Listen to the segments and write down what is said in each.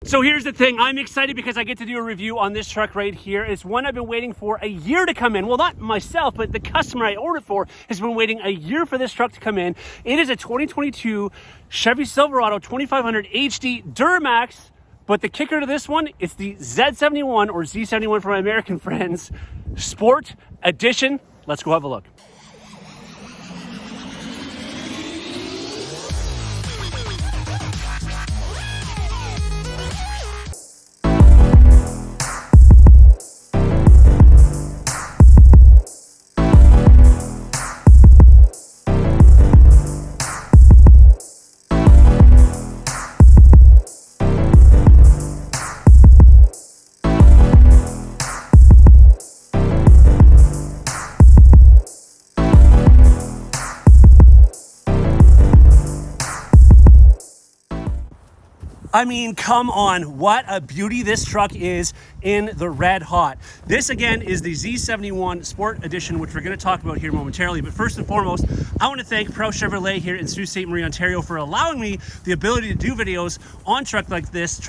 So here's the thing, I'm excited because I get to do a review on this truck right here. It's one I've been waiting for a year to come in. Well, not myself, but the customer I ordered for has been waiting a year for this truck to come in. It is a 2022 Chevy Silverado 2500 HD Duramax, but the kicker to this one, it's the Z71 or Z71 for my American friends, Sport Edition. Let's go have a look. I mean, come on, what a beauty this truck is in the red hot. This again is the Z71 Sport Edition, which we're going to talk about here momentarily. But first and foremost, I want to thank Pro Chevrolet here in Sault Ste. Marie, Ontario for allowing me the ability to do videos on trucks like this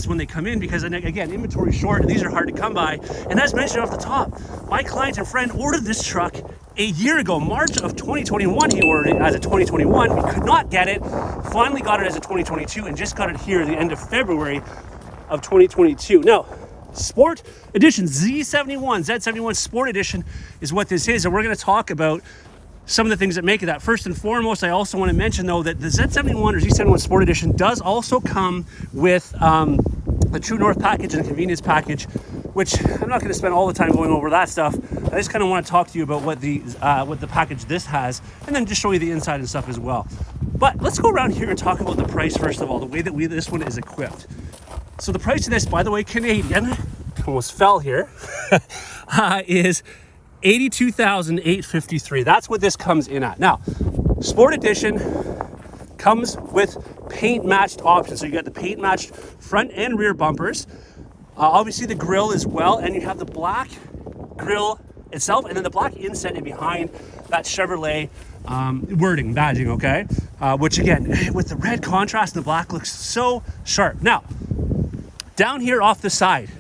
when they come in, because again, inventory is short and these are hard to come by. And as mentioned off the top, my client and friend ordered this truck a year ago, March of 2021. He ordered it as a 2021. We could not get it. Finally got it as a 2022 and just got it here at the end of February of 2022. Now, Sport Edition, Z71 Sport Edition is what this is. And we're going to talk about some of the things that make it that. First and foremost, I also want to mention though that the Z71 or Z71 Sport Edition does also come with the True North package and the convenience package, which I'm not going to spend all the time going over that stuff. I just kind of want to talk to you about what the package this has, and then just show you the inside and stuff as well. But let's go around here and talk about the price first of all, the way that this one is equipped. So the price of this, by the way, Canadian, almost fell here, is $82,853. That's what this comes in at. Now, Sport Edition comes with paint matched options. So you got the paint matched front and rear bumpers. Obviously the grille as well, and you have the black grille itself, and then the black inset in behind that Chevrolet wording, badging, okay? Which again, with the red contrast, the black looks so sharp. Now, down here off the side,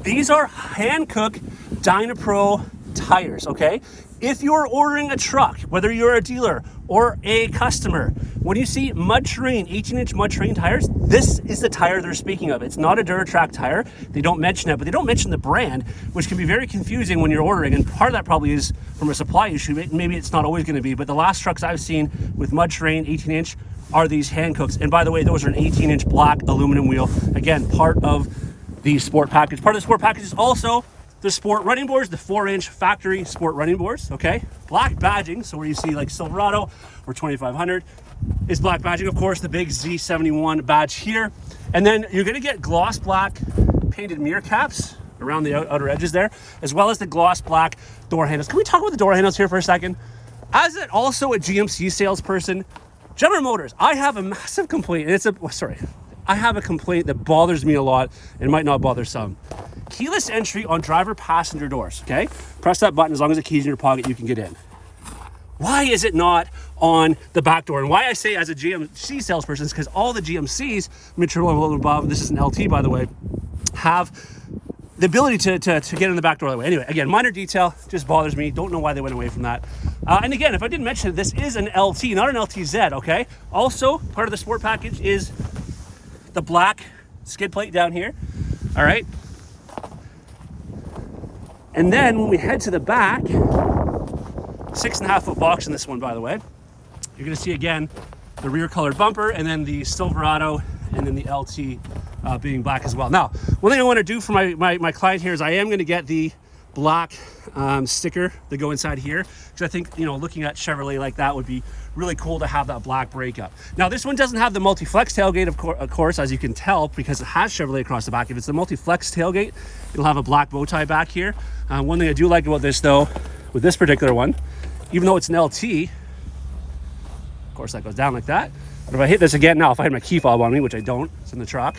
these are Hankook Dynapro tires, okay? If you're ordering a truck, whether you're a dealer or a customer, when you see mud terrain, 18-inch mud terrain tires, this is the tire they're speaking of. It's not a Duratrack tire. They don't mention it, but they don't mention the brand, which can be very confusing when you're ordering. And part of that probably is from a supply issue. Maybe it's not always going to be, but the last trucks I've seen with mud terrain, 18-inch, are these Hankooks. And by the way, those are an 18-inch black aluminum wheel. Again, part of the Sport package. Part of the Sport package is also the Sport running boards, the 4-inch factory Sport running boards, okay? Black badging, so where you see like Silverado or 2500 is black badging. Of course, the big Z71 badge here. And then you're gonna get gloss black painted mirror caps around the outer edges there, as well as the gloss black door handles. Can we talk about the door handles here for a second? As also a GMC salesperson, General Motors, I have a massive complaint, and I have a complaint that bothers me a lot and might not bother some. Keyless entry on driver passenger doors, okay? Press that button, as long as the key's in your pocket, you can get in. Why is it not on the back door? And why I say as a GMC salesperson is because all the GMCs, mid-turbo and below above, this is an LT by the way, have the ability to get in the back door that way. Anyway, again, minor detail, just bothers me. Don't know why they went away from that. And again, if I didn't mention it, this is an LT, not an LTZ, okay? Also, part of the Sport package is the black skid plate down here, all right? And then when we head to the back, 6.5 foot box in this one, by the way, you're gonna see again, the rear colored bumper, and then the Silverado, and then the LT being black as well. Now, one thing I wanna do for my client here is I am gonna get the black sticker that go inside here, because I think, you know, looking at Chevrolet like that would be really cool to have that black breakup. Now, this one doesn't have the multi-flex tailgate, of course, as you can tell, because it has Chevrolet across the back. If it's the multi-flex tailgate, it'll have a black bow tie back here. One thing I do like about this, though, with this particular one, even though it's an LT, of course, that goes down like that. But if I hit this again now, if I had my key fob on me, which I don't, it's in the truck,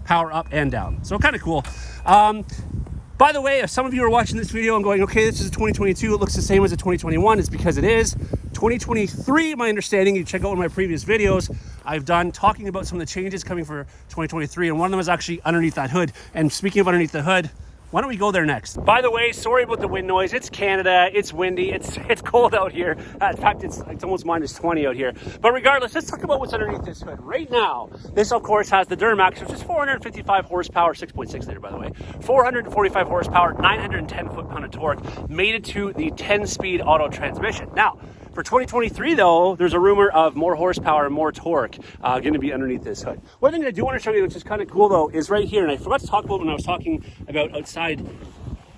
power up and down. So kind of cool. By the way, if some of you are watching this video and going, okay, this is a 2022, it looks the same as a 2021, it's because it is. 2023, my understanding, you check out one of my previous videos I've done talking about some of the changes coming for 2023, and one of them is actually underneath that hood. And speaking of underneath the hood, why don't we go there next? By the way, sorry about the wind noise. It's Canada, it's windy, it's cold out here. In fact, it's almost -20 out here. But regardless, let's talk about what's underneath this hood. Right now, this of course has the Duramax, which is 455 horsepower, 6.6 liter by the way, 445 horsepower, 910 foot-pound of torque, mated to the 10-speed auto transmission. Now, for 2023 though, there's a rumor of more horsepower and more torque going to be underneath this hood. One thing I do want to show you, which is kind of cool though, is right here, and I forgot to talk about when I was talking about outside.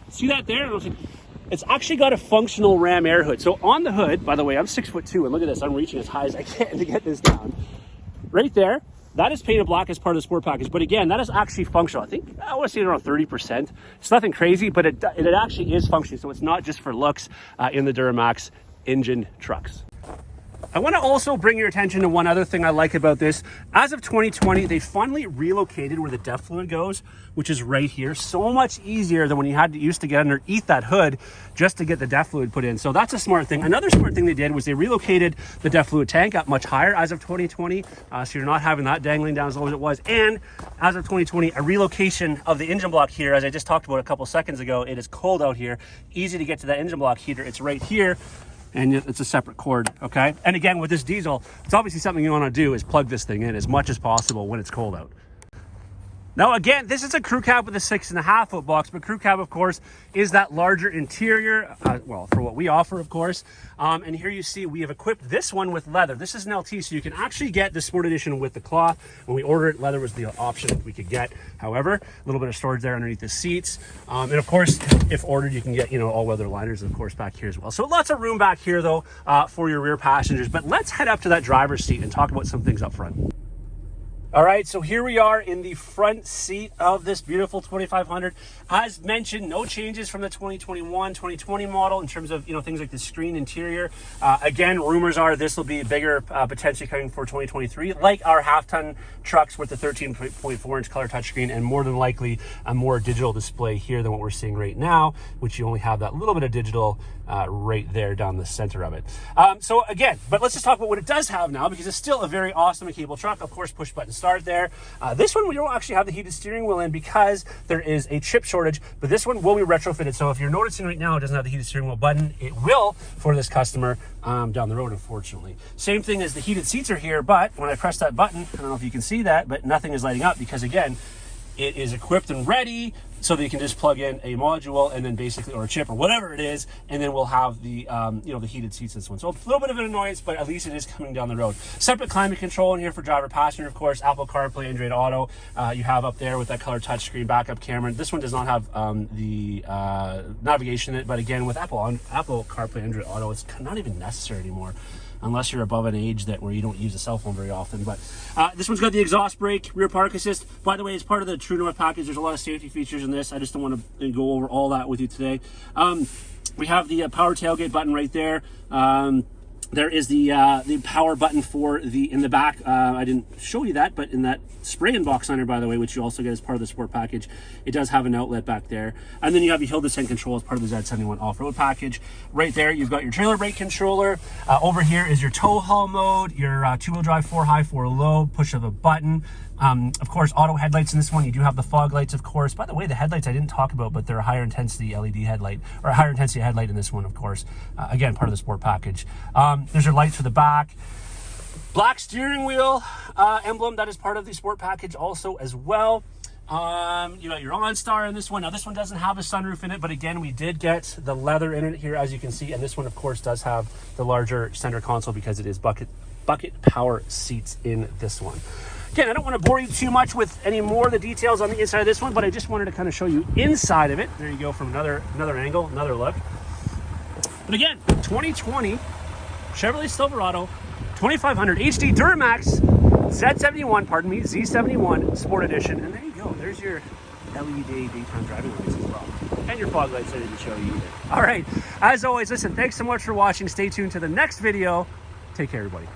See that there? It's actually got a functional ram air hood. So on the hood, by the way, I'm 6'2", and look at this, I'm reaching as high as I can to get this down. Right there, that is painted black as part of the sport package, but again, that is actually functional. I think I want to see it around 30%. It's nothing crazy, but it actually is functioning, so it's not just for looks in the Duramax engine trucks. I want to also bring your attention to one other thing I like about this. As of 2020, they finally relocated where the DEF fluid goes, which is right here. So much easier than when you used to get underneath that hood just to get the DEF fluid put in. So that's a smart thing. Another smart thing they did was they relocated the DEF fluid tank up much higher as of 2020. So you're not having that dangling down as low as it was. And as of 2020, a relocation of the engine block here, as I just talked about a couple seconds ago, it is cold out here. Easy to get to that engine block heater. It's right here. And it's a separate cord, okay? And again, with this diesel, it's obviously something you want to do is plug this thing in as much as possible when it's cold out. Now, again, this is a crew cab with a 6.5 foot box, but crew cab, of course, is that larger interior, well, for what we offer, of course. And here you see we have equipped this one with leather. This is an LT, so you can actually get the Sport Edition with the cloth. When we ordered it, leather was the option we could get. However, a little bit of storage there underneath the seats. And of course, if ordered, you can get, all weather liners, of course, back here as well. So lots of room back here, though, for your rear passengers. But let's head up to that driver's seat and talk about some things up front. All right, so here we are in the front seat of this beautiful 2500. As mentioned, no changes from the 2021, 2020 model in terms of, things like the screen interior. Again, rumors are this will be bigger, potentially coming for 2023, like our half-ton trucks with the 13.4-inch color touchscreen, and more than likely a more digital display here than what we're seeing right now, which you only have that little bit of digital right there down the center of it. So again, but let's just talk about what it does have now, because it's still a very awesome and capable truck. Of course, push button start there. This one we don't actually have the heated steering wheel in because there is a chip shortage, but this one will be retrofitted. So if you're noticing right now it doesn't have the heated steering wheel button, it will for this customer down the road, unfortunately. Same thing as the heated seats are here, but when I press that button, I don't know if you can see that, but nothing is lighting up because again, it is equipped and ready so that you can just plug in a module and then basically, or a chip or whatever it is, and then we'll have the, the heated seats in this one. So a little bit of an annoyance, but at least it is coming down the road. Separate climate control in here for driver passenger, of course, Apple CarPlay, Android Auto. You have up there with that color touchscreen backup camera. This one does not have the navigation in it, but again, with Apple CarPlay, Android Auto, it's not even necessary anymore, unless you're above an age where you don't use a cell phone very often. But this one's got the exhaust brake, rear park assist. By the way, as part of the True North package, there's a lot of safety features in this. I just don't want to go over all that with you today. We have the power tailgate button right there. There is the power button in the back. I didn't show you that, but in that spray-in box liner, by the way, which you also get as part of the sport package, it does have an outlet back there. And then you have your hill descent control as part of the Z71 off-road package. Right there, you've got your trailer brake controller. Over here is your tow haul mode, your two-wheel drive, 4 high, 4 low, push of a button. Of course, auto headlights in this one. You do have the fog lights, of course. By the way, the headlights I didn't talk about, but they're a higher intensity LED headlight, or a higher intensity headlight in this one, of course. Again, part of the sport package. There's your lights for the back. Black steering wheel emblem, that is part of the sport package also as well. You got your OnStar in this one. Now, this one doesn't have a sunroof in it, but again, we did get the leather in it here, as you can see. And this one, of course, does have the larger center console because it is bucket power seats in this one. Again, I don't want to bore you too much with any more of the details on the inside of this one, but I just wanted to kind of show you inside of it. There you go, from another angle, another look. But again, 2020 Chevrolet Silverado 2500 HD Duramax Z71 Sport Edition. And there you go. There's your LED daytime driving lights as well. And your fog lights I didn't show you either. All right. As always, listen, thanks so much for watching. Stay tuned to the next video. Take care, everybody.